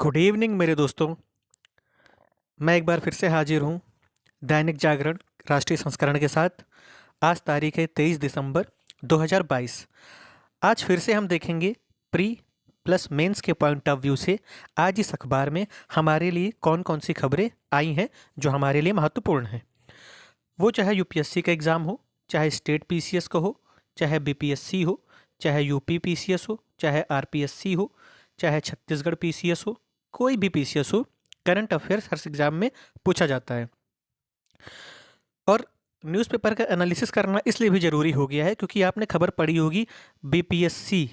Good evening मेरे दोस्तों। मैं एक बार फिर से हाजिर हूँ दैनिक जागरण राष्ट्रीय संस्करण के साथ। आज तारीख है 23 दिसंबर 2022। आज फिर से हम देखेंगे प्री प्लस मेंस के पॉइंट ऑफ व्यू से आज इस अखबार में हमारे लिए कौन कौन सी खबरें आई हैं जो हमारे लिए महत्वपूर्ण हैं। वो चाहे यूपीएससी का एग्ज़ाम हो, चाहे स्टेट पीसीएस का हो, चाहे बीपीएससी हो, चाहे यूपी पीसीएस हो, चाहे आरपीएससी हो, चाहे छत्तीसगढ़ पीसीएस हो, कोई भी पीसीएस हो, करंट अफेयर्स हर एग्ज़ाम में पूछा जाता है। और न्यूज़पेपर का एनालिसिस करना इसलिए भी ज़रूरी हो गया है क्योंकि आपने खबर पढ़ी होगी बीपीएससी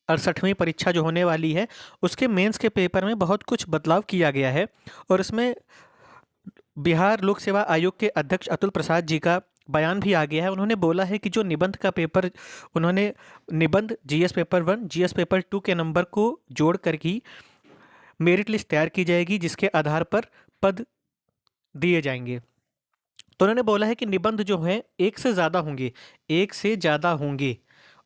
68वीं परीक्षा जो होने वाली है उसके मेंस के पेपर में बहुत कुछ बदलाव किया गया है। और इसमें बिहार लोक सेवा आयोग के अध्यक्ष अतुल प्रसाद जी का बयान भी आ गया है। उन्होंने बोला है कि जो निबंध का पेपर उन्होंने निबंध जीएस पेपर 1 जीएस पेपर 2 के नंबर को जोड़ कर की मेरिट लिस्ट तैयार की जाएगी जिसके आधार पर पद दिए जाएंगे। तो उन्होंने बोला है कि निबंध जो हैं एक से ज़्यादा होंगे, एक से ज़्यादा होंगे।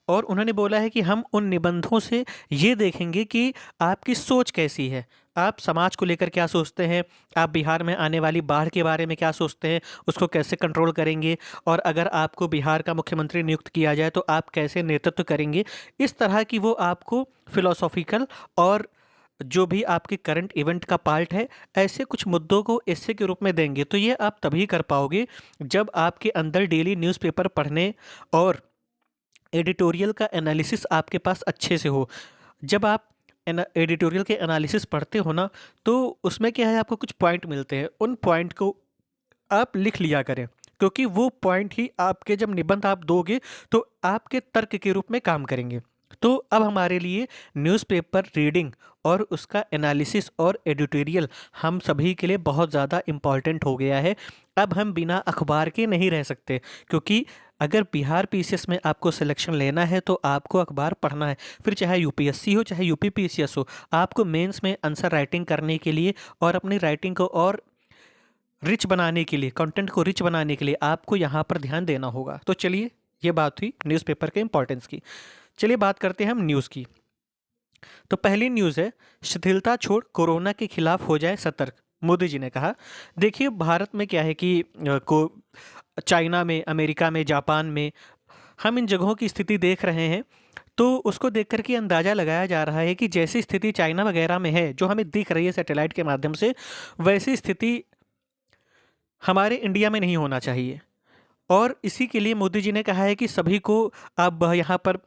और उन्होंने बोला है कि हम उन निबंधों से ये देखेंगे कि आपकी सोच कैसी है, आप समाज को लेकर क्या सोचते हैं, आप बिहार में आने वाली बाढ़ के बारे में क्या सोचते हैं, उसको कैसे कंट्रोल करेंगे, और अगर आपको बिहार का मुख्यमंत्री नियुक्त किया जाए तो आप कैसे नेतृत्व करेंगे। इस तरह की वो आपको फिलोसॉफिकल और जो भी आपके करंट इवेंट का पार्ट है ऐसे कुछ मुद्दों को एस्से के रूप में देंगे। तो ये आप तभी कर पाओगे जब आपके अंदर डेली न्यूज़पेपर पढ़ने और एडिटोरियल का एनालिसिस आपके पास अच्छे से हो। जब आप एडिटोरियल के एनालिसिस पढ़ते हो ना तो उसमें क्या है, आपको कुछ पॉइंट मिलते हैं, उन पॉइंट को आप लिख लिया करें क्योंकि वो पॉइंट ही आपके जब निबंध आप दोगे तो आपके तर्क के रूप में काम करेंगे। तो अब हमारे लिए न्यूज़पेपर रीडिंग और उसका एनालिसिस और एडिटोरियल हम सभी के लिए बहुत ज़्यादा इम्पॉर्टेंट हो गया है। अब हम बिना अखबार के नहीं रह सकते क्योंकि अगर बिहार पीसीएस में आपको सिलेक्शन लेना है तो आपको अखबार पढ़ना है। फिर चाहे यूपीएससी हो चाहे यूपी पीसीएस हो, आपको मेंस में आंसर राइटिंग करने के लिए और अपनी राइटिंग को और रिच बनाने के लिए, कंटेंट को रिच बनाने के लिए आपको यहाँ पर ध्यान देना होगा। तो चलिए, ये बात हुई न्यूज़पेपर के इंपॉर्टेंस की। चलिए बात करते हैं हम न्यूज़ की। तो पहली न्यूज़ है, शिथिलता छोड़ कोरोना के खिलाफ हो जाए सतर्क, मोदी जी ने कहा। देखिए भारत में क्या है कि चाइना में, अमेरिका में, जापान में हम इन जगहों की स्थिति देख रहे हैं तो उसको देख कर के अंदाज़ा लगाया जा रहा है कि जैसी स्थिति चाइना वगैरह में है जो हमें दिख रही है सैटेलाइट के माध्यम से, वैसी स्थिति हमारे इंडिया में नहीं होना चाहिए। और इसी के लिए मोदी जी ने कहा है कि सभी को अब यहाँ पर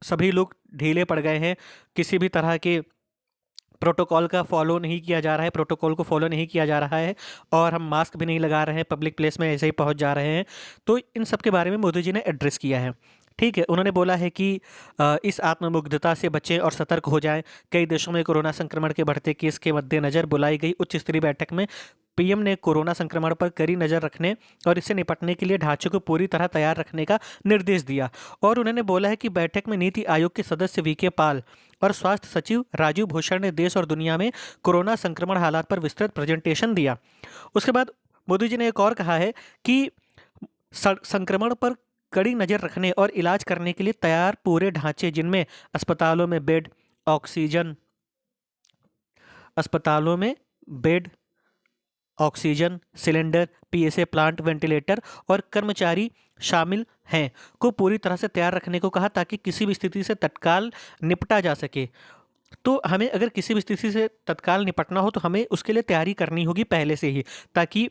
सभी लोग ढीले पड़ गए हैं, किसी भी तरह के प्रोटोकॉल का फॉलो नहीं किया जा रहा है, प्रोटोकॉल को फॉलो नहीं किया जा रहा है और हम मास्क भी नहीं लगा रहे हैं, पब्लिक प्लेस में ऐसे ही पहुंच जा रहे हैं। तो इन सब के बारे में मोदी जी ने एड्रेस किया है। ठीक है, उन्होंने बोला है कि इस आत्ममुग्धता से बचें और सतर्क हो जाएं। कई देशों में कोरोना संक्रमण के बढ़ते केस के मद्देनज़र बुलाई गई उच्च स्तरीय बैठक में पीएम ने कोरोना संक्रमण पर कड़ी नज़र रखने और इससे निपटने के लिए ढांचे को पूरी तरह तैयार रखने का निर्देश दिया। और उन्होंने बोला है कि बैठक में नीति आयोग के सदस्य वीके पॉल और स्वास्थ्य सचिव राजीव भूषण ने देश और दुनिया में कोरोना संक्रमण हालात पर विस्तृत प्रेजेंटेशन दिया। उसके बाद मोदी जी ने एक और कहा है कि संक्रमण पर कड़ी नज़र रखने और इलाज करने के लिए तैयार पूरे ढांचे, जिनमें अस्पतालों में बेड, ऑक्सीजन, अस्पतालों में bed, oxygen cylinder, PSA plant, ventilator और कर्मचारी शामिल हैं, को पूरी तरह से तैयार रखने को कहा ताकि किसी भी स्थिति से तत्काल निपटा जा सके। तो हमें अगर किसी भी स्थिति से तत्काल निपटना हो तो हमें उसके लिए तैयारी करनी होगी पहले से ही, ताकि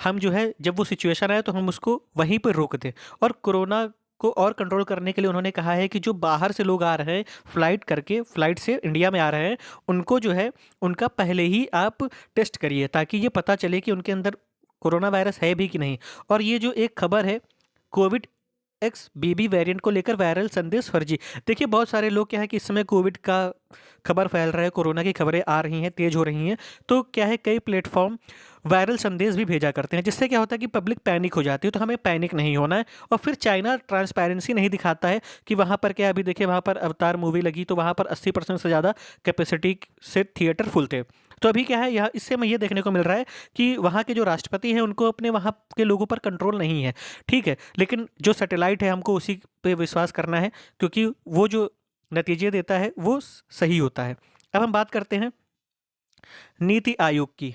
हम जो है जब वो सिचुएशन आए तो हम उसको वहीं पर रोक दें। और कोरोना को और कंट्रोल करने के लिए उन्होंने कहा है कि जो बाहर से लोग आ रहे हैं फ्लाइट से इंडिया में आ रहे हैं, उनको जो है उनका पहले ही आप टेस्ट करिए ताकि ये पता चले कि उनके अंदर कोरोना वायरस है भी कि नहीं। और ये जो एक खबर है कोविड एक्स बीबी वेरिएंट को लेकर वायरल संदेश फर्जी। देखिए बहुत सारे लोग क्या है कि इस समय कोविड का खबर फैल रहा है, कोरोना की खबरें आ रही हैं, तेज हो रही हैं, तो क्या है कई प्लेटफॉर्म वायरल संदेश भी भेजा करते हैं जिससे क्या होता है कि पब्लिक पैनिक हो जाती है। तो हमें पैनिक नहीं होना है। और फिर चाइना ट्रांसपेरेंसी नहीं दिखाता है कि वहाँ पर क्या, अभी देखिए वहाँ पर अवतार मूवी लगी तो वहाँ पर 80% से ज़्यादा कैपेसिटी से थिएटर फुल थे। तो अभी क्या है, यहाँ इससे हमें ये देखने को मिल रहा है कि वहाँ के जो राष्ट्रपति हैं उनको अपने वहाँ के लोगों पर कंट्रोल नहीं है। ठीक है, लेकिन जो सैटेलाइट है हमको उसी पे विश्वास करना है क्योंकि वो जो नतीजे देता है वो सही होता है। अब हम बात करते हैं नीति आयोग की।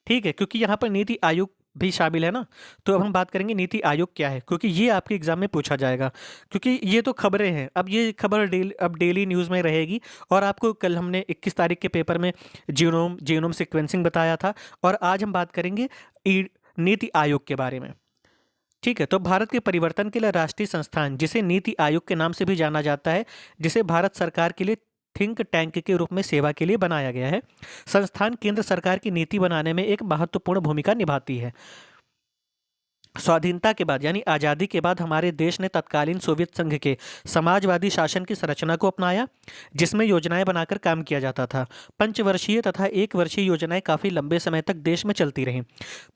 ठीक है, क्योंकि यहाँ पर नीति आयोग भी शामिल है ना, तो अब हम बात करेंगे नीति आयोग क्या है, क्योंकि ये आपके एग्जाम में पूछा जाएगा। क्योंकि ये तो खबरें हैं, अब ये खबर अब डेली न्यूज़ में रहेगी। और आपको कल हमने 21 तारीख के पेपर में जीनोम जीनोम सीक्वेंसिंग बताया था, और आज हम बात करेंगे नीति आयोग के बारे में। ठीक है, तो भारत के परिवर्तन के लिए राष्ट्रीय संस्थान, जिसे नीति आयोग के नाम से भी जाना जाता है, जिसे भारत सरकार के लिए थिंक टैंक के रूप में सेवा के लिए बनाया गया है। संस्थान केंद्र सरकार की नीति बनाने में एक महत्वपूर्ण भूमिका निभाती है। स्वाधीनता के बाद यानी आज़ादी के बाद हमारे देश ने तत्कालीन सोवियत संघ के समाजवादी शासन की संरचना को अपनाया, जिसमें योजनाएं बनाकर काम किया जाता था। पंचवर्षीय तथा एक वर्षीय योजनाएं काफ़ी लंबे समय तक देश में चलती रहीं।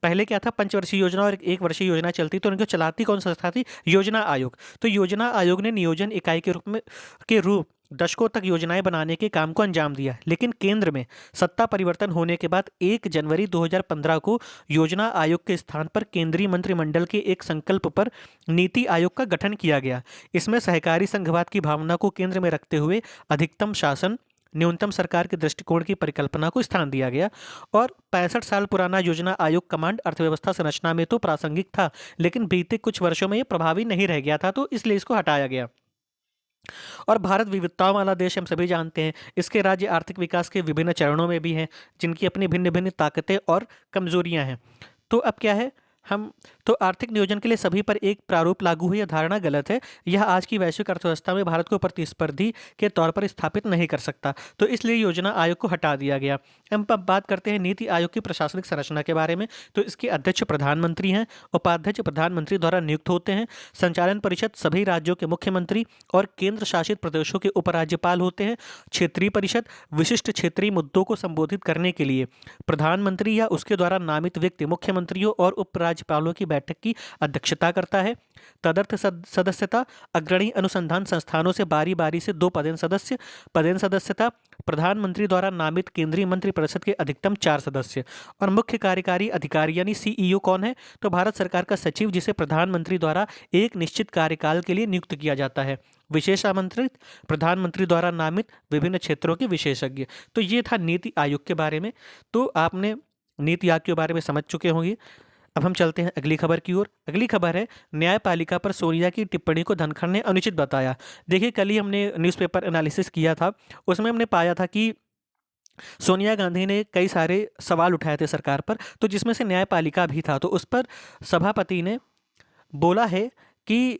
पहले क्या था, पंचवर्षीय योजना और एक वर्षीय योजना चलती, तो उनको चलाती कौन संस्था थी? योजना आयोग। तो योजना आयोग ने नियोजन इकाई के रूप दशकों तक योजनाएं बनाने के काम को अंजाम दिया। लेकिन केंद्र में सत्ता परिवर्तन होने के बाद 1 जनवरी 2015 को योजना आयोग के स्थान पर केंद्रीय मंत्रिमंडल के एक संकल्प पर नीति आयोग का गठन किया गया। इसमें सहकारी संघवाद की भावना को केंद्र में रखते हुए अधिकतम शासन, न्यूनतम सरकार के दृष्टिकोण की परिकल्पना को स्थान दिया गया। और 65 साल पुराना योजना आयोग कमांड अर्थव्यवस्था संरचना में तो प्रासंगिक था, लेकिन बीते कुछ वर्षों में ये प्रभावी नहीं रह गया था, तो इसलिए इसको हटाया गया। और भारत विविधताओं वाला देश हम सभी जानते हैं। इसके राज्य आर्थिक विकास के विभिन्न चरणों में भी हैं, जिनकी अपनी भिन्न भिन्न ताकतें और कमजोरियां हैं। तो अब क्या है, हम तो आर्थिक नियोजन के लिए सभी पर एक प्रारूप लागू हुई, यह धारणा गलत है। यह आज की वैश्विक अर्थव्यवस्था में भारत को प्रतिस्पर्धी के तौर पर स्थापित नहीं कर सकता, तो इसलिए योजना आयोग को हटा दिया गया। हम अब बात करते हैं नीति आयोग की प्रशासनिक संरचना के बारे में। तो इसके अध्यक्ष प्रधानमंत्री हैं, उपाध्यक्ष प्रधानमंत्री द्वारा नियुक्त होते हैं। संचालन परिषद सभी राज्यों के मुख्यमंत्री और केंद्र शासित प्रदेशों के उपराज्यपाल होते हैं। क्षेत्रीय परिषद विशिष्ट क्षेत्रीय मुद्दों को संबोधित करने के लिए प्रधानमंत्री या उसके द्वारा नामित व्यक्ति मुख्यमंत्रियों और उपराज्यपालों की बैठक की अध्यक्षता करता है। तदर्थ सदस्यता अग्रणी अनुसंधान संस्थानों से बारी बारी से 2 पदेन सदस्य। पदेन सदस्यता प्रधानमंत्री द्वारा नामित केंद्रीय मंत्रिपरिषद के अधिकतम 4 सदस्य। और मुख्य कार्यकारी अधिकारी यानी सीईओ कौन है? तो भारत सरकार का सचिव, जिसे प्रधानमंत्री द्वारा एक निश्चित कार्यकाल के लिए नियुक्त किया जाता है। विशेष आमंत्रित प्रधानमंत्री द्वारा नामित विभिन्न क्षेत्रों के विशेषज्ञ। तो ये था नीति आयोग के बारे में। तो आपने नीति आयोग के बारे में समझ चुके होंगे। अब हम चलते हैं अगली खबर की ओर। अगली खबर है, न्यायपालिका पर सोनिया की टिप्पणी को धनखड़ ने अनुचित बताया। देखिए, कल ही हमने न्यूज़पेपर एनालिसिस किया था, उसमें हमने पाया था कि सोनिया गांधी ने कई सारे सवाल उठाए थे सरकार पर, तो जिसमें से न्यायपालिका भी था। तो उस पर सभापति ने बोला है कि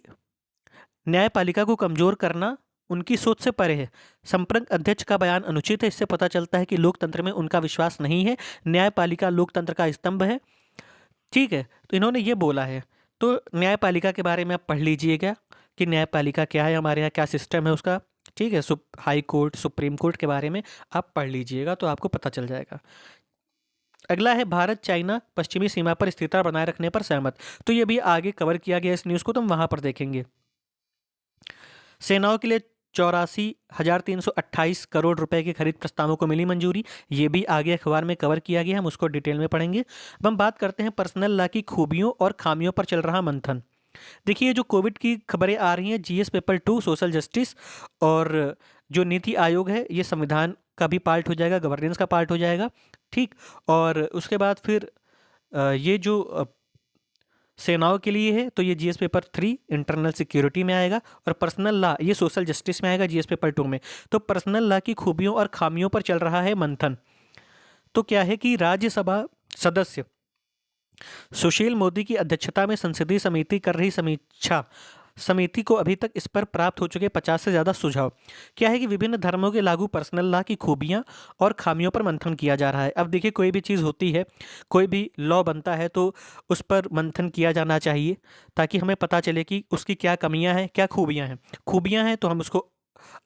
न्यायपालिका को कमज़ोर करना उनकी सोच से परे है। संप्रग अध्यक्ष का बयान अनुचित है। इससे पता चलता है कि लोकतंत्र में उनका विश्वास नहीं है। न्यायपालिका लोकतंत्र का स्तंभ है। ठीक है, तो इन्होंने ये बोला है। तो न्यायपालिका के बारे में आप पढ़ लीजिएगा कि न्यायपालिका क्या है, हमारे यहाँ क्या सिस्टम है उसका। ठीक है, हाई कोर्ट, सुप्रीम कोर्ट के बारे में आप पढ़ लीजिएगा तो आपको पता चल जाएगा। अगला है, भारत चाइना पश्चिमी सीमा पर स्थिरता बनाए रखने पर सहमत। तो ये भी आगे कवर किया गया इस न्यूज़ को, तो हम वहाँ पर देखेंगे। सेनाओं के लिए 84,328 करोड़ रुपए के खरीद प्रस्तावों को मिली मंजूरी। ये भी आगे अखबार में कवर किया गया, हम उसको डिटेल में पढ़ेंगे। अब हम बात करते हैं पर्सनल लॉ की खूबियों और खामियों पर चल रहा मंथन। देखिए, जो कोविड की खबरें आ रही हैं, जीएस पेपर 2 सोशल जस्टिस और जो नीति आयोग है, ये संविधान का भी पार्ट हो जाएगा, गवर्नेंस का पार्ट हो जाएगा। ठीक, और उसके बाद फिर ये जो सेनाओं के लिए है, तो ये जीएस पेपर 3 इंटरनल सिक्योरिटी में आएगा। और पर्सनल लॉ ये सोशल जस्टिस में आएगा जीएस पेपर 2 में। तो पर्सनल लॉ की खूबियों और खामियों पर चल रहा है मंथन। तो क्या है कि राज्यसभा सदस्य सुशील मोदी की अध्यक्षता में संसदीय समिति कर रही समीक्षा समिति को अभी तक इस पर प्राप्त हो चुके 50 से ज़्यादा सुझाव। क्या है कि विभिन्न धर्मों के लागू पर्सनल लॉ की खूबियां और खामियों पर मंथन किया जा रहा है। अब देखिए, कोई भी चीज़ होती है, कोई भी लॉ बनता है, तो उस पर मंथन किया जाना चाहिए ताकि हमें पता चले कि उसकी क्या कमियां हैं, क्या खूबियां हैं। खूबियां हैं तो हम उसको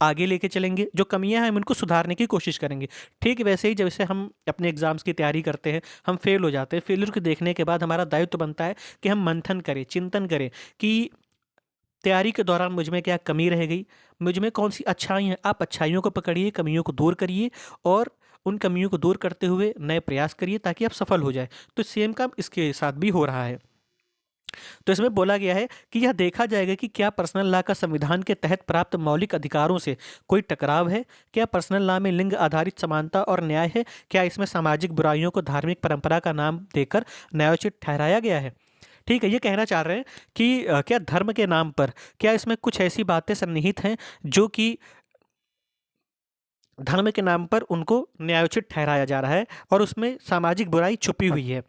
आगे लेके चलेंगे, जो कमियां हैं हम उनको सुधारने की कोशिश करेंगे। ठीक वैसे ही जैसे हम अपने एग्जाम्स की तैयारी करते हैं, हम फेल हो जाते हैं, फेलियर को देखने के बाद हमारा दायित्व बनता है कि हम मंथन करें, चिंतन करें कि तैयारी के दौरान मुझ में क्या कमी रह गई, मुझ में कौन सी अच्छाई हैं। आप अच्छाइयों को पकड़िए, कमियों को दूर करिए और उन कमियों को दूर करते हुए नए प्रयास करिए ताकि आप सफल हो जाए। तो सेम काम इसके साथ भी हो रहा है। तो इसमें बोला गया है कि यह देखा जाएगा कि क्या पर्सनल लॉ का संविधान के तहत प्राप्त मौलिक अधिकारों से कोई टकराव है, क्या पर्सनल लॉ में लिंग आधारित समानता और न्याय है, क्या इसमें सामाजिक बुराइयों को धार्मिक परंपरा का नाम देकर न्यायोचित ठहराया गया है। ठीक है, ये कहना चाह रहे हैं कि क्या धर्म के नाम पर क्या इसमें कुछ ऐसी बातें सन्निहित हैं जो कि धर्म के नाम पर उनको न्यायोचित ठहराया जा रहा है और उसमें सामाजिक बुराई छुपी हुई है।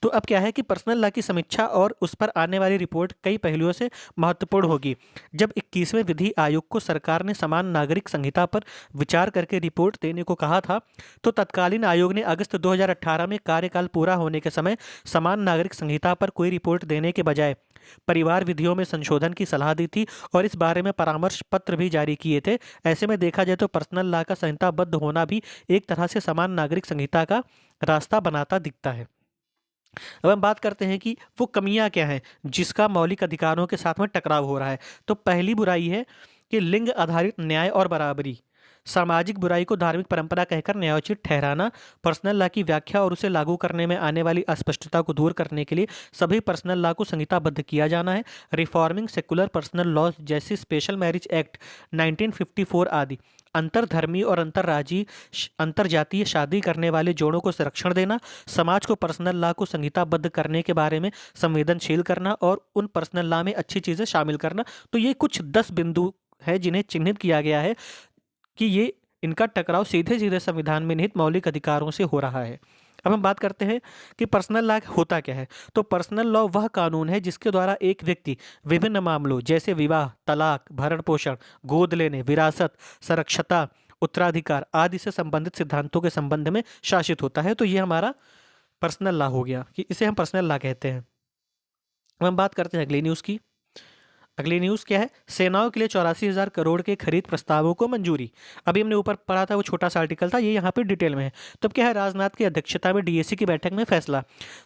तो अब क्या है कि पर्सनल लॉ की समीक्षा और उस पर आने वाली रिपोर्ट कई पहलुओं से महत्वपूर्ण होगी। जब 21वें विधि आयोग को सरकार ने समान नागरिक संहिता पर विचार करके रिपोर्ट देने को कहा था, तो तत्कालीन आयोग ने अगस्त 2018 में कार्यकाल पूरा होने के समय समान नागरिक संहिता पर कोई रिपोर्ट देने के बजाय परिवार विधियों में संशोधन की सलाह दी थी और इस बारे में परामर्श पत्र भी जारी किए थे। ऐसे में देखा जाए तो पर्सनल लॉ का संहिताबद्ध होना भी एक तरह से समान नागरिक संहिता का रास्ता बनाता दिखता है। अब हम बात करते हैं कि वो कमियां क्या हैं जिसका मौलिक अधिकारों के साथ में टकराव हो रहा है। तो पहली बुराई है कि लिंग आधारित न्याय और बराबरी, सामाजिक बुराई को धार्मिक परंपरा कहकर न्यायोचित ठहराना, पर्सनल लॉ की व्याख्या और उसे लागू करने में आने वाली अस्पष्टता को दूर करने के लिए सभी पर्सनल लॉ को संहिताबद्ध किया जाना है, रिफॉर्मिंग सेकुलर पर्सनल लॉज जैसे स्पेशल मैरिज एक्ट 1954 आदि, अंतरधर्मी और अंतरजातीय शादी करने वाले जोड़ों को संरक्षण देना, समाज को पर्सनल लॉ को संहिताबद्ध करने के बारे में संवेदनशील करना और उन पर्सनल लॉ में अच्छी चीज़ें शामिल करना। तो ये कुछ 10 बिंदु है जिन्हें चिन्हित किया गया है कि ये इनका टकराव सीधे सीधे संविधान में निहित मौलिक अधिकारों से हो रहा है। अब हम बात करते हैं कि पर्सनल लॉ होता क्या है। तो पर्सनल लॉ वह कानून है जिसके द्वारा एक व्यक्ति विभिन्न मामलों जैसे विवाह, तलाक, भरण पोषण, गोद लेने, विरासत, संरक्षता, उत्तराधिकार आदि से संबंधित सिद्धांतों के संबंध में शासित होता है। तो ये हमारा पर्सनल लॉ हो गया कि इसे हम पर्सनल लॉ कहते हैं। अब हम बात करते हैं अगली न्यूज़ की। अगली न्यूज़ क्या है, सेनाओं के लिए 84,000 करोड़ के खरीद प्रस्तावों को मंजूरी। अभी हमने ऊपर पढ़ा था वो छोटा सा आर्टिकल था, ये यहाँ पे डिटेल में है। तो अब क्या है, राजनाथ की अध्यक्षता में डीएसी की बैठक में फैसला।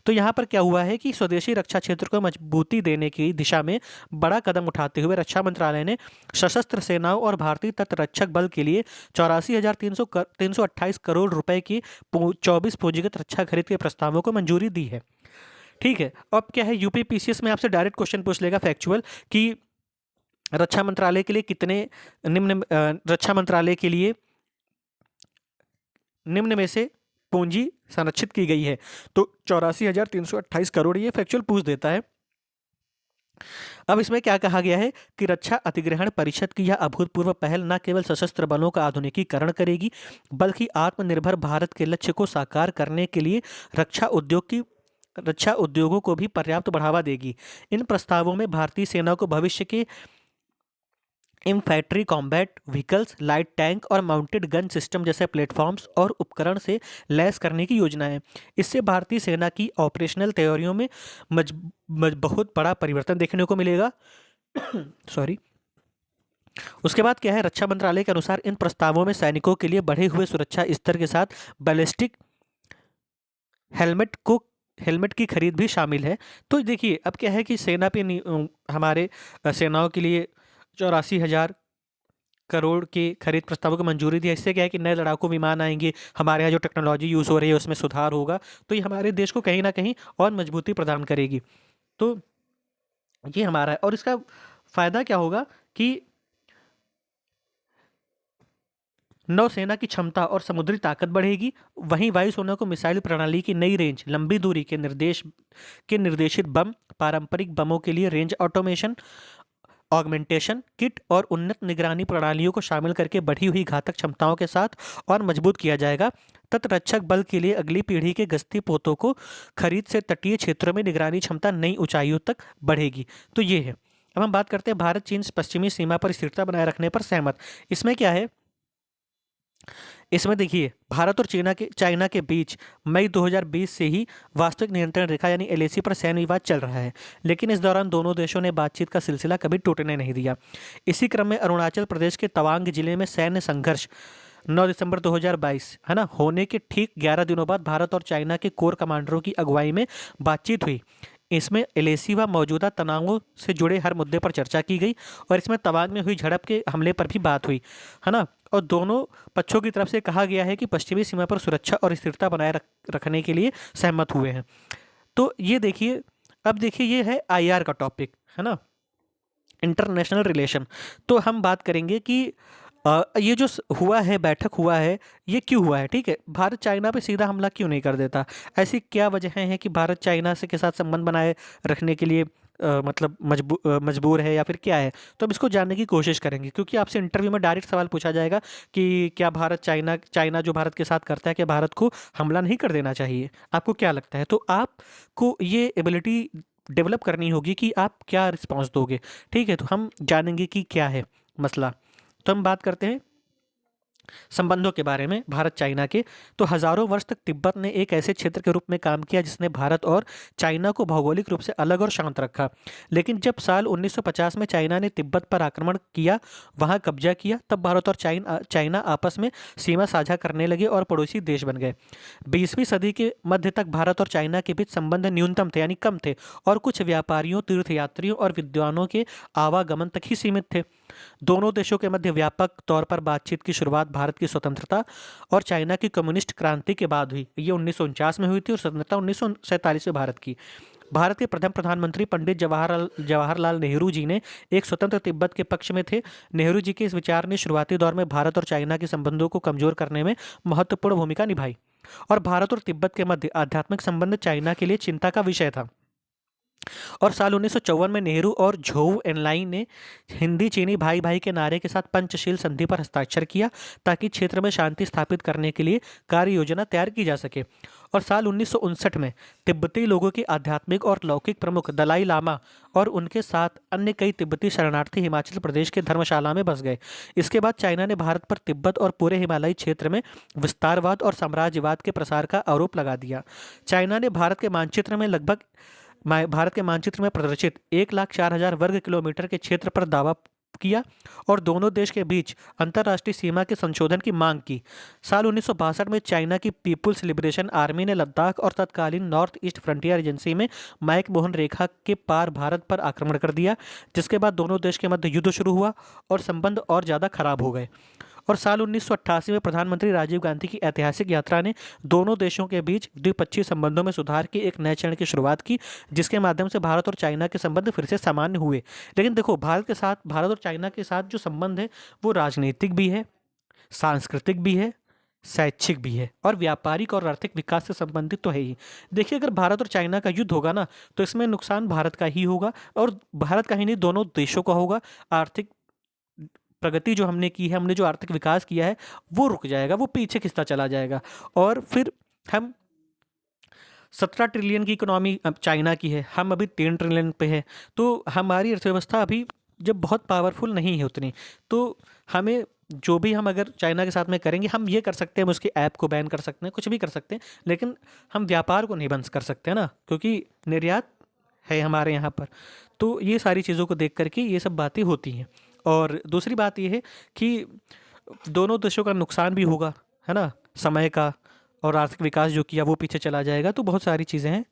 तो यहाँ पर क्या हुआ है कि स्वदेशी रक्षा क्षेत्र को मजबूती देने की दिशा में बड़ा कदम उठाते हुए रक्षा मंत्रालय ने सशस्त्र सेनाओं और भारतीय तटरक्षक बल के लिए 84,328 करोड़ रुपए की 24 पूंजीगत रक्षा खरीद के प्रस्तावों को मंजूरी दी है। ठीक है, अब क्या है, यूपीपीसीएस में आपसे डायरेक्ट क्वेश्चन पूछ लेगा फैक्चुअल कि रक्षा मंत्रालय के लिए कितने रक्षा मंत्रालय के लिए निम्न में से पूंजी संरक्षित की गई है। तो 84,328 करोड़ ये फैक्चुअल पूछ देता है। अब इसमें क्या कहा गया है कि रक्षा अधिग्रहण परिषद की यह अभूतपूर्व पहल न केवल सशस्त्र बलों का आधुनिकीकरण करेगी बल्कि आत्मनिर्भर भारत के लक्ष्य को साकार करने के लिए रक्षा उद्योगों को भी पर्याप्त बढ़ावा देगी। इन प्रस्तावों में भारतीय सेना को भविष्य के infantry combat vehicles, light tank और माउंटेड गन सिस्टम जैसे प्लेटफॉर्म्स और उपकरण से लैस करने की योजना है। इससे भारतीय सेना की ऑपरेशनल तैयारियों में बहुत बड़ा परिवर्तन देखने को मिलेगा। सॉरी। उसके बाद क्या है, रक्षा मंत्रालय के अनुसार इन प्रस्तावों में सैनिकों के लिए बढ़े हुए सुरक्षा स्तर के साथ बैलिस्टिक हेलमेट की खरीद भी शामिल है। तो देखिए अब क्या है कि सेना पे हमारे सेनाओं के लिए 84,000 करोड़ के खरीद प्रस्तावों को मंजूरी दी है। इससे क्या है कि नए लड़ाकू विमान आएंगे, हमारे यहाँ जो टेक्नोलॉजी यूज़ हो रही है उसमें सुधार होगा, तो ये हमारे देश को कहीं ना कहीं और मजबूती प्रदान करेगी। तो ये हमारा है और इसका फ़ायदा क्या होगा कि नौसेना की क्षमता और समुद्री ताकत बढ़ेगी। वहीं वायुसेना को मिसाइल प्रणाली की नई रेंज, लंबी दूरी के निर्देशित बम, पारंपरिक बमों के लिए रेंज ऑटोमेशन, ऑगमेंटेशन किट और उन्नत निगरानी प्रणालियों को शामिल करके बढ़ी हुई घातक क्षमताओं के साथ और मजबूत किया जाएगा। तटरक्षक बल के लिए अगली पीढ़ी के गश्ती पोतों को खरीद से तटीय क्षेत्रों में निगरानी क्षमता नई ऊंचाइयों तक बढ़ेगी। तो ये है। अब हम बात करते हैं भारत चीन पश्चिमी सीमा पर स्थिरता बनाए रखने पर सहमत। इसमें क्या है, इसमें देखिए भारत और चाइना के बीच मई 2020 से ही वास्तविक नियंत्रण रेखा यानी एलएसी पर सैन्य विवाद चल रहा है, लेकिन इस दौरान दोनों देशों ने बातचीत का सिलसिला कभी टूटने नहीं दिया। इसी क्रम में अरुणाचल प्रदेश के तवांग जिले में सैन्य संघर्ष 9 दिसंबर 2022 है ना होने के ठीक 11 दिनों बाद भारत और चाइना के कोर कमांडरों की अगुवाई में बातचीत हुई। इसमें एलएसी व मौजूदा तनावों से जुड़े हर मुद्दे पर चर्चा की गई और इसमें तवांग में हुई झड़प के हमले पर भी बात हुई, है ना। और दोनों पक्षों की तरफ से कहा गया है कि पश्चिमी सीमा पर सुरक्षा और स्थिरता बनाए रखने के लिए सहमत हुए हैं। तो ये देखिए अब देखिए ये है आईआर का टॉपिक, है ना, इंटरनेशनल रिलेशन। तो हम बात करेंगे कि ये जो हुआ है, बैठक हुआ है, ये क्यों हुआ है, ठीक है। भारत चाइना पे सीधा हमला क्यों नहीं कर देता, ऐसी क्या वजह है कि भारत चाइना से के साथ संबंध बनाए रखने के लिए मतलब मजबूर है या फिर क्या है। तो हम इसको जानने की कोशिश करेंगे, क्योंकि आपसे इंटरव्यू में डायरेक्ट सवाल पूछा जाएगा कि क्या भारत चाइना चाइना जो भारत के साथ करता है, क्या भारत को हमला नहीं कर देना चाहिए, आपको क्या लगता है। तो आपको ये एबिलिटी डेवलप करनी होगी कि आप क्या रिस्पॉन्स दोगे, ठीक है। तो हम जानेंगे कि क्या है मसला। तो हम बात करते हैं संबंधों के बारे में भारत चाइना के। तो हजारों वर्ष तक तिब्बत ने एक ऐसे क्षेत्र के रूप में काम किया जिसने भारत और चाइना को भौगोलिक रूप से अलग और शांत रखा। लेकिन जब साल 1950 में चाइना ने तिब्बत पर आक्रमण किया, वहां कब्जा किया, तब भारत और चाइना आपस में सीमा साझा करने लगे और पड़ोसी देश बन गए। 20वीं सदी के मध्य तक भारत और चाइना के बीच संबंध न्यूनतम थे, यानी कम थे, और कुछ व्यापारियों, तीर्थयात्रियों और विद्वानों के आवागमन तक ही सीमित थे। दोनों देशों के मध्य व्यापक तौर पर बातचीत की शुरुआत भारत की स्वतंत्रता और चाइना की कम्युनिस्ट क्रांति के बाद हुई। ये 1949 में हुई थी और स्वतंत्रता 1947 में भारत की। भारत के प्रथम प्रधानमंत्री पंडित जवाहरलाल नेहरू जी ने एक स्वतंत्र तिब्बत के पक्ष में थे। नेहरू जी के इस विचार ने शुरुआती दौर में भारत और चाइना के संबंधों को कमजोर करने में महत्वपूर्ण भूमिका निभाई, और भारत और तिब्बत के मध्य आध्यात्मिक संबंध चाइना के लिए चिंता का विषय था। और साल 1954 में नेहरू और झोउ एनलाई ने हिंदी चीनी भाई भाई के नारे के साथ पंचशील संधि पर हस्ताक्षर किया, ताकि क्षेत्र में शांति स्थापित करने के लिए कार्य योजना तैयार की जा सके। और साल 1959 में तिब्बती लोगों के आध्यात्मिक और लौकिक प्रमुख दलाई लामा और उनके साथ अन्य कई तिब्बती शरणार्थी हिमाचल प्रदेश के धर्मशाला में बस गए। इसके बाद चाइना ने भारत पर तिब्बत और पूरे हिमालयी क्षेत्र में विस्तारवाद और साम्राज्यवाद के प्रसार का आरोप लगा दिया। चाइना ने भारत के मानचित्र में प्रदर्शित 1,04,000 वर्ग किलोमीटर के क्षेत्र पर दावा किया और दोनों देश के बीच अंतर्राष्ट्रीय सीमा के संशोधन की मांग की। साल 1962 में चाइना की पीपुल्स लिबरेशन आर्मी ने लद्दाख और तत्कालीन नॉर्थ ईस्ट फ्रंटियर एजेंसी में मैक मोहन रेखा के पार भारत पर आक्रमण कर दिया, जिसके बाद दोनों देश के मध्य युद्ध शुरू हुआ और संबंध और ज़्यादा खराब हो गए। और साल 1988 में प्रधानमंत्री राजीव गांधी की ऐतिहासिक यात्रा ने दोनों देशों के बीच द्विपक्षीय संबंधों में सुधार की एक नए चरण की शुरुआत की, जिसके माध्यम से भारत और चाइना के संबंध फिर से सामान्य हुए। लेकिन देखो, भारत और चाइना के साथ जो संबंध है वो राजनीतिक भी है, सांस्कृतिक भी है, शैक्षिक भी है, और व्यापारिक और आर्थिक विकास से संबंधित तो है ही। देखिए, अगर भारत और चाइना का युद्ध होगा ना, तो इसमें नुकसान भारत का ही होगा, और भारत का ही नहीं, दोनों देशों का होगा। आर्थिक प्रगति जो हमने की है, हमने जो आर्थिक विकास किया है, वो रुक जाएगा, वो पीछे खिसता चला जाएगा। और फिर हम 17 ट्रिलियन की इकोनॉमी अब चाइना की है, हम अभी 3 ट्रिलियन पे है। तो हमारी अर्थव्यवस्था अभी जब बहुत पावरफुल नहीं है उतनी, तो हमें जो भी हम अगर चाइना के साथ में करेंगे, हम ये कर सकते हैं, हम उसके ऐप को बैन कर सकते हैं, कुछ भी कर सकते हैं, लेकिन हम व्यापार को नहीं बंद कर सकते ना, क्योंकि निर्यात है हमारे यहाँ पर। तो ये सारी चीज़ों को देख करके ये सब बातें होती हैं। और दूसरी बात ये है कि दोनों देशों का नुकसान भी होगा, है ना, समय का, और आर्थिक विकास जो किया वो पीछे चला जाएगा। तो बहुत सारी चीज़ें हैं।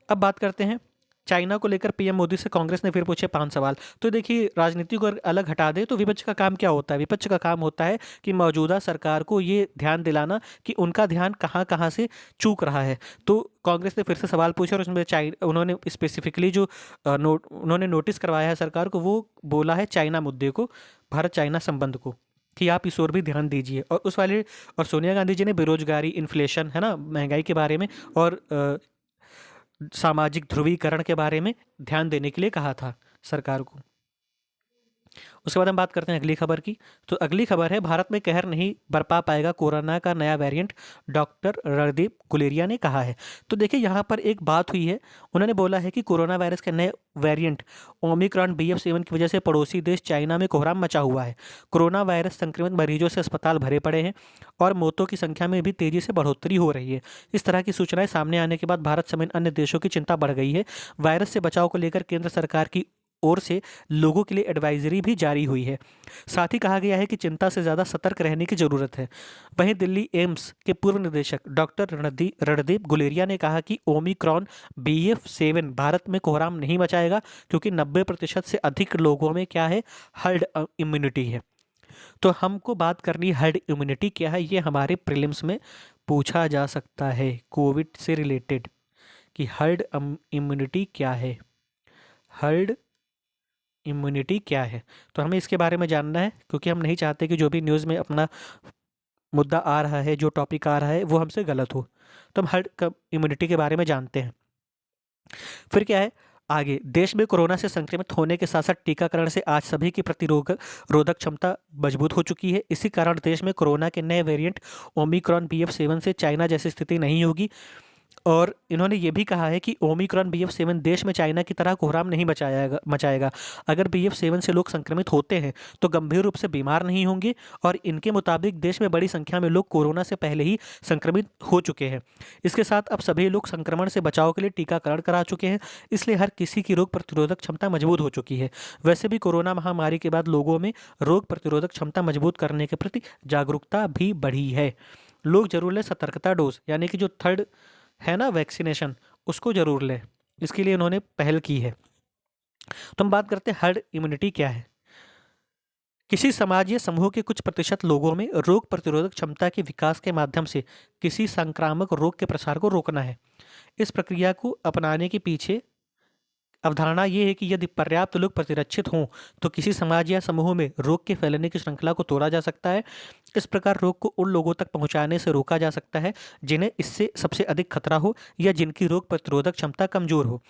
अब बात करते हैं चाइना को लेकर पीएम मोदी से कांग्रेस ने फिर पूछे 5 सवाल। तो देखिए, राजनीति को अगर अलग हटा दे तो विपक्ष का काम क्या होता है? विपक्ष का काम होता है कि मौजूदा सरकार को ये ध्यान दिलाना कि उनका ध्यान कहाँ कहाँ से चूक रहा है। तो कांग्रेस ने फिर से सवाल पूछे और उसमें उन्होंने स्पेसिफिकली जो उन्होंने नोटिस करवाया है सरकार को, वो बोला है चाइना मुद्दे को, भारत चाइना संबंध को, कि आप इस ओर भी ध्यान दीजिए। और सोनिया गांधी जी ने बेरोजगारी, इन्फ्लेशन, है ना, महंगाई के बारे में, और सामाजिक ध्रुवीकरण के बारे में ध्यान देने के लिए कहा था सरकार को। उसके बाद हम बात करते हैं अगली खबर की। तो अगली खबर है, भारत में कहर नहीं बरपा पाएगा कोरोना का नया वेरिएंट, डॉक्टर रणदीप गुलेरिया ने कहा है। तो देखिए, यहाँ पर एक बात हुई है, उन्होंने बोला है कि कोरोना वायरस के नए वेरिएंट ओमिक्रॉन BF7 की वजह से पड़ोसी देश चाइना में कोहराम मचा हुआ है। कोरोना वायरस संक्रमित मरीजों से अस्पताल भरे पड़े हैं और मौतों की संख्या में भी तेजी से बढ़ोतरी हो रही है। इस तरह की सूचनाएं सामने आने के बाद भारत समेत अन्य देशों की चिंता बढ़ गई है। वायरस से बचाव को लेकर केंद्र सरकार की ओर से लोगों के लिए एडवाइजरी भी जारी हुई है। साथ ही कहा गया है कि चिंता से ज़्यादा सतर्क रहने की ज़रूरत है। वहीं दिल्ली एम्स के पूर्व निदेशक डॉक्टर रणदीप गुलेरिया ने कहा कि ओमिक्रॉन BF7 भारत में कोहराम नहीं मचाएगा, क्योंकि 90% से अधिक लोगों में क्या है, हर्ड इम्यूनिटी है। तो हमको बात करनी, हर्ड इम्यूनिटी क्या है, ये हमारे प्रीलिम्स में पूछा जा सकता है कोविड से रिलेटेड, कि हर्ड इम्यूनिटी क्या है। हर्ड इम्यूनिटी क्या है, तो हमें इसके बारे में जानना है, क्योंकि हम नहीं चाहते कि जो भी न्यूज़ में अपना मुद्दा आ रहा है, जो टॉपिक आ रहा है, वो हमसे गलत हो। तो हम हर्ड इम्यूनिटी के बारे में जानते हैं। फिर क्या है आगे, देश में कोरोना से संक्रमित होने के साथ साथ टीकाकरण से आज सभी की रोधक क्षमता मजबूत हो चुकी है। इसी कारण देश में कोरोना के नए वेरिएंट ओमिक्रॉन BF7 से चाइना जैसी स्थिति नहीं होगी। और इन्होंने ये भी कहा है कि ओमिक्रॉन BF7 देश में चाइना की तरह कोहराम नहीं मचाएगा। अगर BF7 से लोग संक्रमित होते हैं तो गंभीर रूप से बीमार नहीं होंगे। और इनके मुताबिक देश में बड़ी संख्या में लोग कोरोना से पहले ही संक्रमित हो चुके हैं। इसके साथ अब सभी लोग संक्रमण से बचाव के लिए टीकाकरण करा चुके हैं, इसलिए हर किसी की रोग प्रतिरोधक क्षमता मजबूत हो चुकी है। वैसे भी कोरोना महामारी के बाद लोगों में रोग प्रतिरोधक क्षमता मजबूत करने के प्रति जागरूकता भी बढ़ी है। लोग जरूर लें सतर्कता डोज, यानी कि जो थर्ड है ना वैक्सीनेशन, उसको जरूर लें। इसके लिए इन्होंने पहल की है। तो हम बात करते हैं हर्ड इम्यूनिटी क्या है। किसी समाज या समूह के कुछ प्रतिशत लोगों में रोग प्रतिरोधक क्षमता के विकास के माध्यम से किसी संक्रामक रोग के प्रसार को रोकना है। इस प्रक्रिया को अपनाने के पीछे अवधारणा ये है कि यदि पर्याप्त लोग प्रतिरक्षित हों तो किसी समाज या समूह में रोग के फैलने की श्रृंखला को तोड़ा जा सकता है। इस प्रकार रोग को उन लोगों तक पहुंचाने से रोका जा सकता है जिन्हें इससे सबसे अधिक खतरा हो या जिनकी रोग प्रतिरोधक क्षमता कमजोर हो।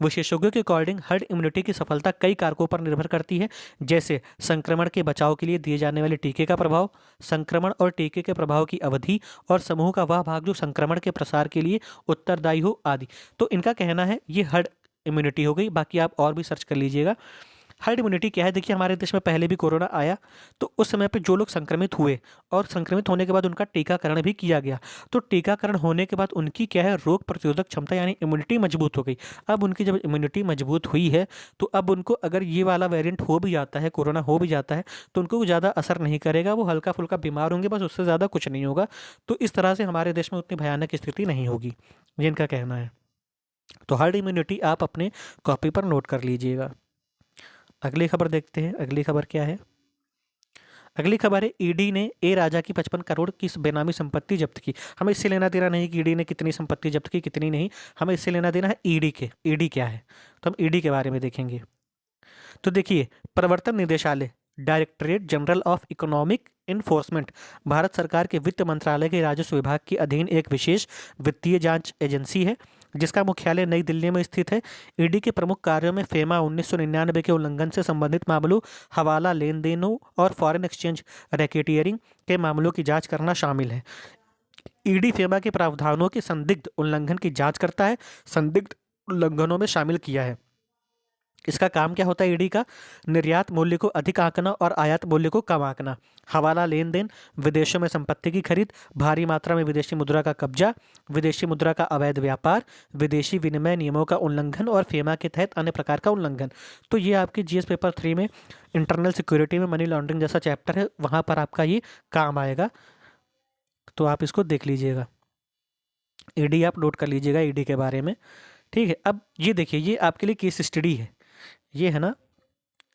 विशेषज्ञों के अकॉर्डिंग हर्ड इम्यूनिटी की सफलता कई कारकों पर निर्भर करती है, जैसे संक्रमण के बचाव के लिए दिए जाने वाले टीके का प्रभाव, संक्रमण और टीके के प्रभाव की अवधि, और समूह का वह भाग जो संक्रमण के प्रसार के लिए उत्तरदायी हो आदि। तो इनका कहना है ये हर्ड इम्यूनिटी हो गई। बाकी आप और भी सर्च कर लीजिएगा। हर्ड इम्यूनिटी क्या है, देखिए हमारे देश में पहले भी कोरोना आया तो उस समय पे जो लोग संक्रमित हुए और संक्रमित होने के बाद उनका टीकाकरण भी किया गया, तो टीकाकरण होने के बाद उनकी क्या है रोग प्रतिरोधक क्षमता यानी इम्यूनिटी मजबूत हो गई। अब उनकी जब इम्यूनिटी मजबूत हुई है तो अब उनको अगर ये वाला वेरिएंट हो भी जाता है, कोरोना हो भी जाता है, तो उनको ज़्यादा असर नहीं करेगा, वो हल्का फुल्का बीमार होंगे बस, उससे ज़्यादा कुछ नहीं होगा। तो इस तरह से हमारे देश में उतनी भयानक स्थिति नहीं होगी, ये इनका कहना है। तो हर्ड इम्यूनिटी आप अपने कॉपी पर नोट कर लीजिएगा। अगली खबर देखते हैं। अगली खबर क्या है, अगली खबर है ईडी ने ए राजा की 55 करोड़ की बेनामी संपत्ति जब्त की। हमें इससे लेना देना नहीं कि ईडी ने कितनी संपत्ति जब्त की कितनी नहीं, हमें इससे लेना देना है ईडी क्या है, तो हम ईडी के बारे में देखेंगे। तो देखिए, प्रवर्तन निदेशालय directorate general of economic enforcement Bharat सरकार के वित्त मंत्रालय के राजस्व विभाग के अधीन एक विशेष वित्तीय जांच एजेंसी है जिसका मुख्यालय नई दिल्ली में स्थित है। ईडी के प्रमुख कार्यों में फेमा 1999 के उल्लंघन से संबंधित मामलों, हवाला लेन देनों और फॉरेन एक्सचेंज रैकेटियरिंग के मामलों की जांच करना शामिल है। ईडी फेमा के प्रावधानों के संदिग्ध उल्लंघन की जांच करता है, संदिग्ध उल्लंघनों में शामिल किया है। इसका काम क्या होता है ईडी का, निर्यात मूल्य को अधिक आंकना और आयात मूल्य को कम आंकना, हवाला लेन देन, विदेशों में संपत्ति की खरीद, भारी मात्रा में विदेशी मुद्रा का कब्जा, विदेशी मुद्रा का अवैध व्यापार, विदेशी विनिमय नियमों का उल्लंघन और फेमा के तहत अन्य प्रकार का उल्लंघन। तो ये आपके जीएस पेपर 3 में इंटरनल सिक्योरिटी में मनी लॉन्ड्रिंग जैसा चैप्टर है, वहाँ पर आपका ये काम आएगा, तो आप इसको देख लीजिएगा। ईडी आप नोट कर लीजिएगा ईडी के बारे में, ठीक है। अब ये देखिए, ये आपके लिए केस स्टडी है, ये है ना,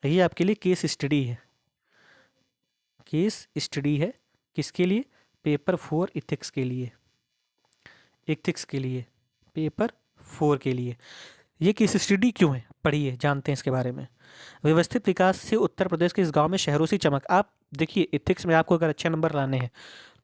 ये आपके लिए केस स्टडी है। केस स्टडी है किसके लिए, पेपर 4 इथिक्स के लिए, इथिक्स के लिए, पेपर 4 के लिए। ये केस स्टडी क्यों है, पढ़िए, जानते हैं इसके बारे में। व्यवस्थित विकास से उत्तर प्रदेश के इस गांव में शहरों से चमक। आप देखिए, इथिक्स में आपको अगर अच्छे नंबर लाने हैं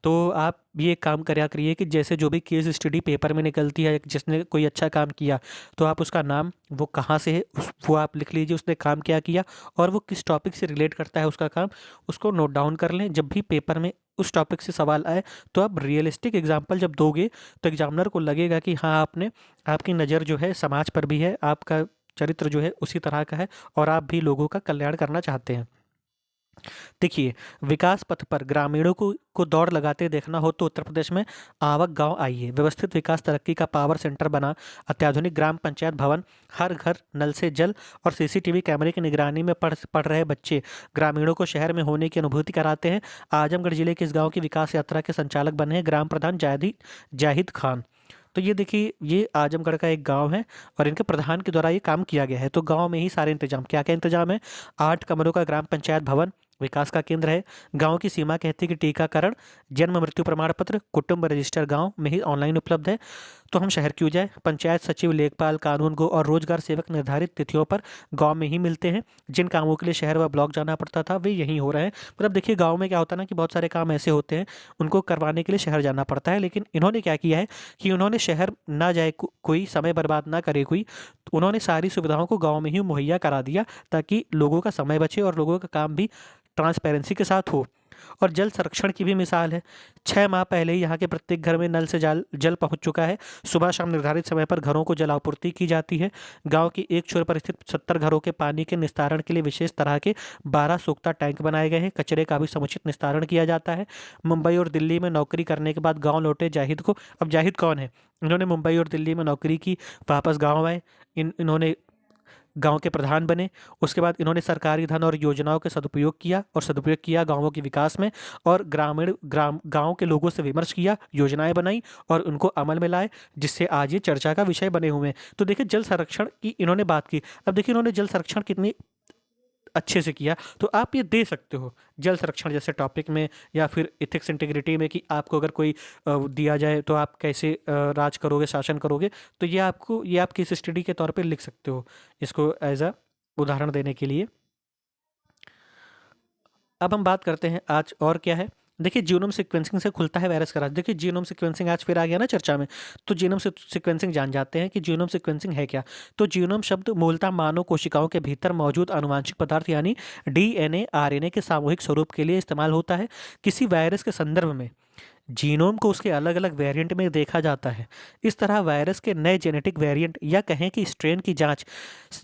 तो आप ये काम करा करिए कि जैसे जो भी केस स्टडी पेपर में निकलती है, जिसने कोई अच्छा काम किया तो आप उसका नाम, वो कहाँ से है वो आप लिख लीजिए, उसने काम क्या किया और वो किस टॉपिक से रिलेट करता है उसका काम, उसको नोट डाउन कर लें। जब भी पेपर में उस टॉपिक से सवाल आए तो आप रियलिस्टिक एग्जाम्पल जब दोगे तो एग्जामिनर को लगेगा कि हाँ आपने, आपकी नज़र जो है समाज पर भी है, आपका चरित्र जो है उसी तरह का है और आप भी लोगों का कल्याण करना चाहते हैं। देखिए, विकास पथ पर ग्रामीणों को दौड़ लगाते देखना हो तो उत्तर प्रदेश में आवक गांव आइए। व्यवस्थित विकास तरक्की का पावर सेंटर बना, अत्याधुनिक ग्राम पंचायत भवन, हर घर नल से जल और सीसीटीवी कैमरे की निगरानी में पढ़ रहे बच्चे ग्रामीणों को शहर में होने की अनुभूति कराते हैं। आजमगढ़ जिले के इस गाँव की विकास यात्रा के संचालक बने हैं ग्राम प्रधान जाहिद खान। तो ये देखिए, ये आजमगढ़ का एक गांव है और इनके प्रधान के द्वारा ये काम किया गया है। तो गांव में ही सारे इंतजाम, क्या क्या इंतजाम है, 8 कमरों का ग्राम पंचायत भवन विकास का केंद्र है। गांव की सीमा कहती है कि टीकाकरण, जन्म मृत्यु प्रमाण पत्र, कुटुंब रजिस्टर गांव में ही ऑनलाइन उपलब्ध है। तो हम शहर क्यों जाए? पंचायत सचिव, लेखपाल, कानूनगो और रोजगार सेवक निर्धारित तिथियों पर गांव में ही मिलते हैं। जिन कामों के लिए शहर व ब्लॉक जाना पड़ता था वे यहीं हो रहे हैं। मतलब देखिए गांव में क्या होता है ना कि बहुत सारे काम ऐसे होते हैं उनको करवाने के लिए शहर जाना पड़ता है, लेकिन इन्होंने क्या किया है कि उन्होंने शहर ना जाए, कोई समय बर्बाद ना करे कोई, तो उन्होंने सारी सुविधाओं को गाँव में ही मुहैया करा दिया ताकि लोगों का समय बचे और लोगों का काम भी ट्रांसपेरेंसी के साथ हो। और जल संरक्षण की भी मिसाल है। 6 माह पहले ही यहाँ के प्रत्येक घर में नल से जल पहुँच चुका है। सुबह शाम निर्धारित समय पर घरों को जलापूर्ति की जाती है। गांव की एक छोर पर स्थित 70 घरों के पानी के निस्तारण के लिए विशेष तरह के 12 सोख्ता टैंक बनाए गए हैं। कचरे का भी समुचित निस्तारण किया जाता है। मुंबई और दिल्ली में नौकरी करने के बाद गाँव लौटे जाहिद को, अब जाहिद कौन है? इन्होंने मुंबई और दिल्ली में नौकरी की, वापस गाँव आए, इन्होंने गांव के प्रधान बने। उसके बाद इन्होंने सरकारी धन और योजनाओं के सदुपयोग किया गांवों के विकास में, और गांव के लोगों से विमर्श किया, योजनाएं बनाई और उनको अमल में लाए, जिससे आज ये चर्चा का विषय बने हुए हैं। तो देखिए जल संरक्षण की इन्होंने बात की। अब देखिए इन्होंने जल संरक्षण कितनी अच्छे से किया, तो आप ये दे सकते हो जल संरक्षण जैसे टॉपिक में, या फिर इथिक्स इंटीग्रिटी में कि आपको अगर कोई दिया जाए तो आप कैसे राज करोगे, शासन करोगे। तो ये आप केस स्टडी के तौर पे लिख सकते हो इसको एज अ उदाहरण देने के लिए। अब हम बात करते हैं आज और क्या है। देखिए जीनोम सीक्वेंसिंग से खुलता है वायरस का राज। देखिए जीनोम सीक्वेंसिंग आज फिर आ गया ना चर्चा में, तो जीनोम सीक्वेंसिंग जान जाते हैं कि जीनोम सीक्वेंसिंग है क्या। तो जीनोम शब्द मूलतः मानव कोशिकाओं के भीतर मौजूद आनुवांशिक पदार्थ यानी डीएनए आरएनए के सामूहिक स्वरूप के लिए इस्तेमाल होता है। किसी वायरस के संदर्भ में जीनोम को उसके अलग अलग वेरिएंट में देखा जाता है। इस तरह वायरस के नए जेनेटिक वेरिएंट या कहें कि स्ट्रेन की जांच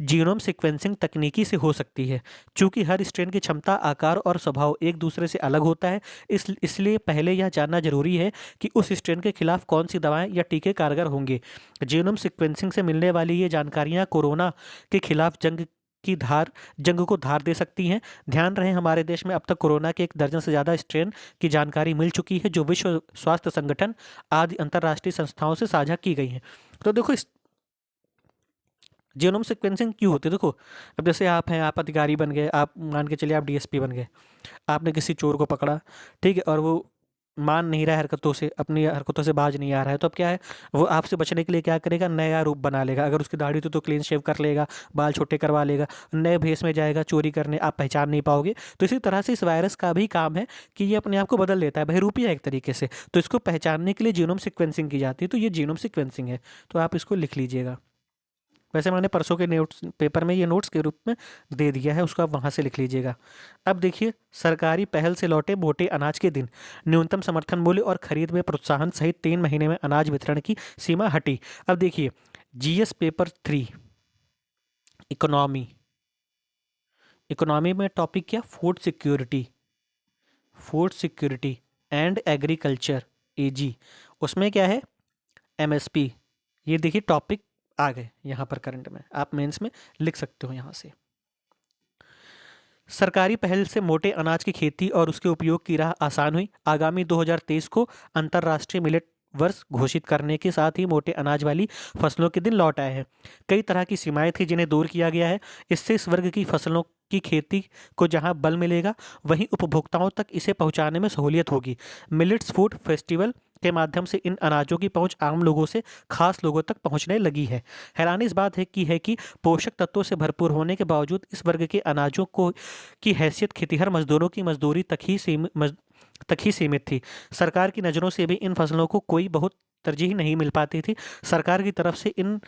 जीनोम सीक्वेंसिंग तकनीकी से हो सकती है। चूंकि हर स्ट्रेन की क्षमता, आकार और स्वभाव एक दूसरे से अलग होता है, इसलिए पहले यह जानना जरूरी है कि उस स्ट्रेन के खिलाफ कौन सी दवाएं या टीके कारगर होंगे। जीनोम सीक्वेंसिंग से मिलने वाली ये जानकारियां कोरोना के खिलाफ जंग को धार दे सकती हैं। ध्यान रहे हमारे देश में अब तक कोरोना के 1 दर्जन से ज़्यादा स्ट्रेन की जानकारी मिल चुकी है, जो विश्व स्वास्थ्य संगठन आदि अंतर्राष्ट्रीय संस्थाओं से साझा की गई हैं। तो देखो इस जीनोम सीक्वेंसिंग क्यों होती है? देखो अब जैसे आप हैं, आप अधिकारी बन गए, आप मान के चलिए आप डीएसपी बन गए, आपने किसी चोर को पकड़ा, ठीक है, और वो मान नहीं रहा है हरकतों से, अपनी हरकतों से बाज नहीं आ रहा है, तो अब क्या है, वो आपसे बचने के लिए क्या करेगा, नया रूप बना लेगा। अगर उसकी दाढ़ी तो क्लीन शेव कर लेगा, बाल छोटे करवा लेगा, नए भेष में जाएगा चोरी करने, आप पहचान नहीं पाओगे। तो इसी तरह से इस वायरस का भी काम है कि ये अपने आप को बदल लेता है, बहरूपी है एक तरीके से। तो इसको पहचानने के लिए जीनोम सीक्वेंसिंग की जाती है, तो ये जीनोम सीक्वेंसिंग है। तो आप इसको लिख लीजिएगा। वैसे मैंने परसों के नोट्स पेपर में ये नोट्स के रूप में दे दिया है, उसको आप वहाँ से लिख लीजिएगा। अब देखिए सरकारी पहल से लौटे मोटे अनाज के दिन, न्यूनतम समर्थन मूल्य और खरीद में प्रोत्साहन सहित 3 महीने में अनाज वितरण की सीमा हटी। अब देखिए जीएस पेपर 3 इकोनॉमी, इकोनॉमी में टॉपिक क्या, फूड सिक्योरिटी एंड एग्रीकल्चर एजी, उसमें क्या है एमएसपी। ये देखिए टॉपिक आ गए यहाँ पर करंट में, आप मेंस में लिख सकते हो यहाँ से। सरकारी पहल से मोटे अनाज की खेती और उसके उपयोग की राह आसान हुई। आगामी 2023 को अंतर्राष्ट्रीय मिलेट वर्ष घोषित करने के साथ ही मोटे अनाज वाली फसलों के दिन लौट आए हैं। कई तरह की सीमाएं थी जिन्हें दूर किया गया है। इससे इस वर्ग की फसलों की खेती को जहां बल मिलेगा, वहीं उपभोक्ताओं तक इसे पहुंचाने में सहूलियत होगी। मिलेट्स फूड फेस्टिवल के माध्यम से इन अनाजों की पहुंच आम लोगों से खास लोगों तक पहुंचने लगी है। हैरानी इस बात है कि पोषक तत्वों से भरपूर होने के बावजूद इस वर्ग के अनाजों को की हैसियत खेतिहर मजदूरों की मजदूरी तक ही सीमित थी। सरकार की नज़रों से भी इन फसलों को कोई बहुत तरजीह नहीं मिल पाती थी। सरकार की तरफ से इन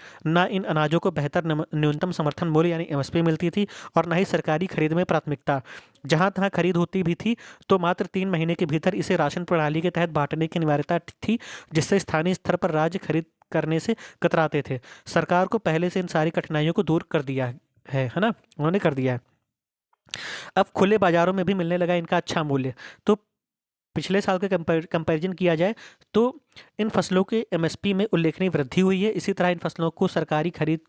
अनाजों को बेहतर न्यूनतम समर्थन मूल्य यानी एमएसपी मिलती थी, और न ही सरकारी खरीद में प्राथमिकता। जहां तहां खरीद होती भी थी तो मात्र 3 महीने के भीतर इसे राशन प्रणाली के तहत बांटने की अनिवार्यता थी, जिससे स्थानीय स्तर पर राज्य खरीद करने से कतराते थे। सरकार को पहले से इन सारी कठिनाइयों को दूर कर दिया है ना, उन्होंने कर दिया है। अब खुले बाजारों में भी मिलने लगा इनका अच्छा मूल्य। तो पिछले साल के कंपैरिजन किया जाए तो इन फसलों के एमएसपी में उल्लेखनीय वृद्धि हुई है। इसी तरह इन फसलों को सरकारी खरीद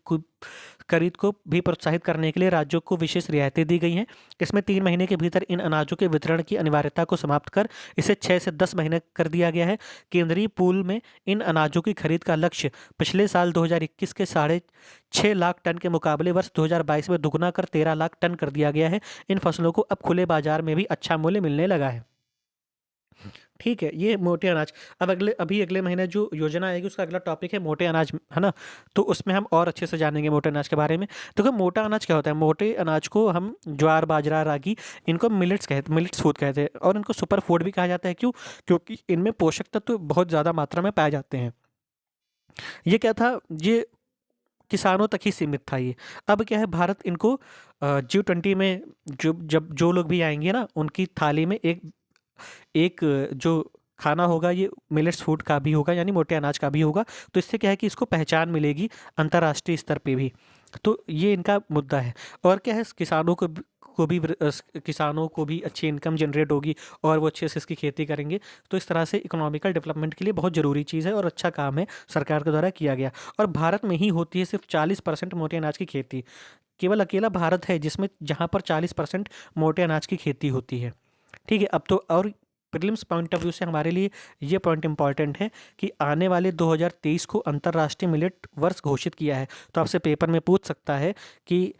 को भी प्रोत्साहित करने के लिए राज्यों को विशेष रियायतें दी गई हैं। इसमें 3 महीने के भीतर इन अनाजों के वितरण की अनिवार्यता को समाप्त कर इसे 6 से 10 महीने कर दिया गया है। केंद्रीय पूल में इन अनाजों की खरीद का लक्ष्य पिछले साल 2021 के 6.5 लाख टन के मुकाबले वर्ष 2022 में दुगुना कर 13 लाख टन कर दिया गया है। इन फसलों को अब खुले बाजार में भी अच्छा मूल्य मिलने लगा है। ठीक है, ये मोटे अनाज। अब अगले महीने जो योजना आएगी उसका अगला टॉपिक है मोटे अनाज, है ना? तो उसमें हम और अच्छे से जानेंगे मोटे अनाज के बारे में। देखो मोटा अनाज क्या होता है? मोटे अनाज को हम ज्वार, बाजरा, रागी, इनको मिलेट्स फूड कहते हैं और इनको सुपर फूड भी कहा जाता है। क्यों? क्योंकि इनमें पोषक तत्व बहुत ज़्यादा मात्रा में पाए जाते हैं। ये क्या था? ये किसानों तक ही सीमित था ये। अब क्या है, भारत इनको G20 में जो लोग भी आएँगे ना, उनकी थाली में एक एक जो खाना होगा ये मिलेट्स फूड का भी होगा, यानी मोटे अनाज का भी होगा। तो इससे क्या है कि इसको पहचान मिलेगी अंतर्राष्ट्रीय स्तर पे भी। तो ये इनका मुद्दा है। और क्या है, किसानों को भी अच्छी इनकम जनरेट होगी और वो अच्छे से इसकी खेती करेंगे। तो इस तरह से इकोनॉमिकल डेवलपमेंट के लिए बहुत ज़रूरी चीज़ है और अच्छा काम है सरकार के द्वारा किया गया। और भारत में ही होती है सिर्फ 40% मोटे अनाज की खेती। केवल अकेला भारत है जिसमें जहाँ पर 40% मोटे अनाज की खेती होती है। ठीक है, अब तो और प्रीलिम्स पॉइंट ऑफ व्यू से हमारे लिए ये पॉइंट इंपॉर्टेंट है कि आने वाले 2023 को अंतर्राष्ट्रीय मिलेट वर्ष घोषित किया है। तो आपसे पेपर में पूछ सकता है कि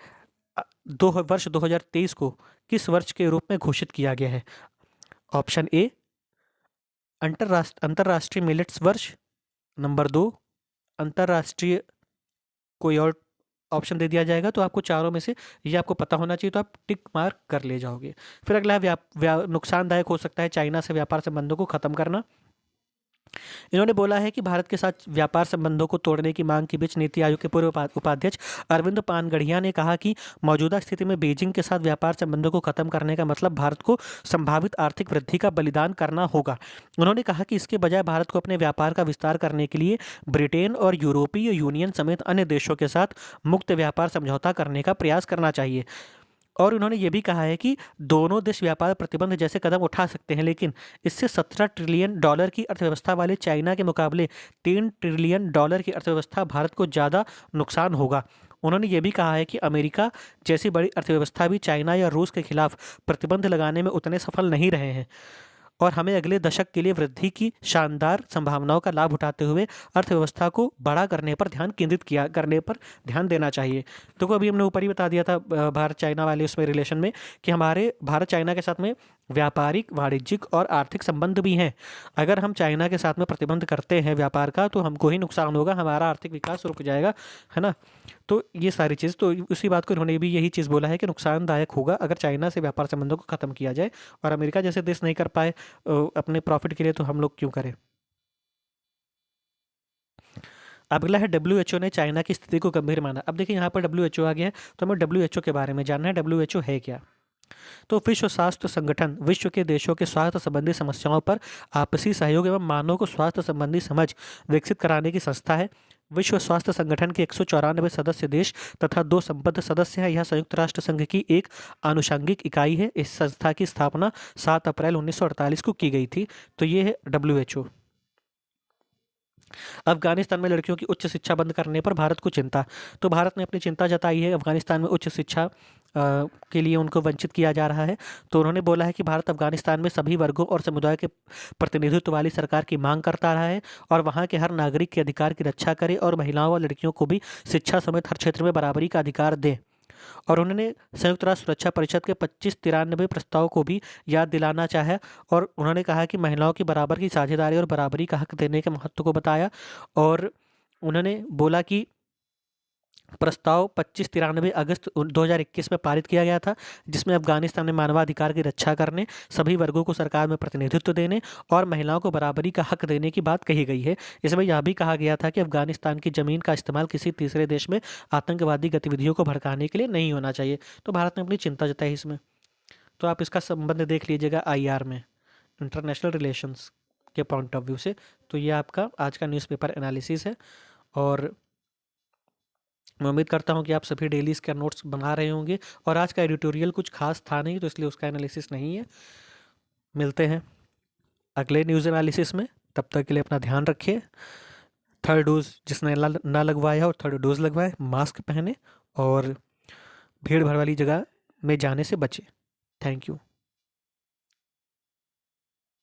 वर्ष 2023 को किस वर्ष के रूप में घोषित किया गया है? ऑप्शन ए अंतर्राष्ट्रीय मिलेट्स वर्ष, नंबर 2 अंतर्राष्ट्रीय कोई और ऑप्शन दे दिया जाएगा। तो आपको चारों में से ये आपको पता होना चाहिए, तो आप टिक मार्क कर ले जाओगे। फिर अगला नुकसानदायक हो सकता है चाइना से व्यापार संबंधों को खत्म करना। इन्होंने बोला है कि भारत के साथ व्यापार संबंधों को तोड़ने की मांग के बीच नीति आयोग के पूर्व उपाध्यक्ष अरविंद पानगढ़िया ने कहा कि मौजूदा स्थिति में बीजिंग के साथ व्यापार संबंधों को खत्म करने का मतलब भारत को संभावित आर्थिक वृद्धि का बलिदान करना होगा। उन्होंने कहा कि इसके बजाय भारत को अपने व्यापार का विस्तार करने के लिए ब्रिटेन और यूरोपीय यूनियन समेत अन्य देशों के साथ मुक्त व्यापार समझौता करने का प्रयास करना चाहिए। और उन्होंने ये भी कहा है कि दोनों देश व्यापार प्रतिबंध जैसे कदम उठा सकते हैं, लेकिन इससे $17 ट्रिलियन की अर्थव्यवस्था वाले चाइना के मुकाबले $3 ट्रिलियन की अर्थव्यवस्था भारत को ज़्यादा नुकसान होगा। उन्होंने ये भी कहा है कि अमेरिका जैसी बड़ी अर्थव्यवस्था भी चाइना या रूस के खिलाफ प्रतिबंध लगाने में उतने सफल नहीं रहे हैं और हमें अगले दशक के लिए वृद्धि की शानदार संभावनाओं का लाभ उठाते हुए अर्थव्यवस्था को बड़ा करने पर ध्यान देना चाहिए। तो अभी हमने ऊपर ही बता दिया था भारत चाइना वाले उसमें रिलेशन में कि हमारे भारत चाइना के साथ में व्यापारिक, वाणिज्यिक और आर्थिक संबंध भी हैं। अगर हम चाइना के साथ में प्रतिबंध करते हैं व्यापार का तो हमको ही नुकसान होगा, हमारा आर्थिक विकास रुक जाएगा, है ना? तो ये सारी चीज़, तो उसी बात को उन्होंने भी यही चीज़ बोला है कि नुकसानदायक होगा अगर चाइना से व्यापार संबंधों को ख़त्म किया जाए और अमेरिका जैसे देश नहीं कर पाए अपने प्रॉफिट के लिए, तो हम लोग क्यों करें? अब अगला है WHO ने चाइना की स्थिति को गंभीर माना। अब देखिए यहाँ पर WHO आ गया है, तो हमें WHO के बारे में जानना है। WHO है क्या? तो विश्व स्वास्थ्य संगठन विश्व के देशों के स्वास्थ्य संबंधी समस्याओं पर आपसी सहयोग एवं मानव को स्वास्थ्य संबंधी समझ विकसित कराने की संस्था है। विश्व स्वास्थ्य संगठन के 194 सदस्य देश तथा 2 संबद्ध सदस्य हैं। यह संयुक्त राष्ट्र संघ की एक आनुषंगिक इकाई है। इस संस्था की स्थापना 7 अप्रैल 1948 को की गई थी। तो ये है WHO। अफगानिस्तान में लड़कियों की उच्च शिक्षा बंद करने पर भारत को चिंता। तो भारत ने अपनी चिंता जताई है, अफगानिस्तान में उच्च शिक्षा के लिए उनको वंचित किया जा रहा है। तो उन्होंने बोला है कि भारत अफगानिस्तान में सभी वर्गों और समुदाय के प्रतिनिधित्व वाली सरकार की मांग करता रहा है और वहाँ के हर नागरिक के अधिकार की रक्षा करे और महिलाओं व लड़कियों को भी शिक्षा समेत हर क्षेत्र में बराबरी का अधिकार दे। और उन्होंने संयुक्त राष्ट्र सुरक्षा परिषद के 2593 प्रस्ताव को भी याद दिलाना चाहा और उन्होंने कहा कि महिलाओं की बराबर की साझेदारी और बराबरी का हक देने के महत्व को बताया। और उन्होंने बोला कि प्रस्ताव 2593 अगस्त 2021 में पारित किया गया था, जिसमें अफगानिस्तान में मानवाधिकार की रक्षा करने, सभी वर्गों को सरकार में प्रतिनिधित्व देने और महिलाओं को बराबरी का हक देने की बात कही गई है। इसमें यह भी कहा गया था कि अफगानिस्तान की ज़मीन का इस्तेमाल किसी तीसरे देश में आतंकवादी गतिविधियों को भड़काने के लिए नहीं होना चाहिए। तो भारत ने अपनी चिंता जताई इसमें। तो आप इसका संबंध देख लीजिएगा IR में, इंटरनेशनल रिलेशंस के पॉइंट ऑफ व्यू से। तो ये आपका आज का न्यूज़पेपर एनालिसिस है और मैं उम्मीद करता हूँ कि आप सभी डेली इसका नोट्स बना रहे होंगे। और आज का एडिटोरियल कुछ खास था नहीं, तो इसलिए उसका एनालिसिस नहीं है। मिलते हैं अगले न्यूज़ एनालिसिस में, तब तक के लिए अपना ध्यान रखिए। थर्ड डोज जिसने ना लगवाया है और थर्ड डोज लगवाए, मास्क पहने और भीड़ भाड़ वाली जगह में जाने से बचे। Thank you.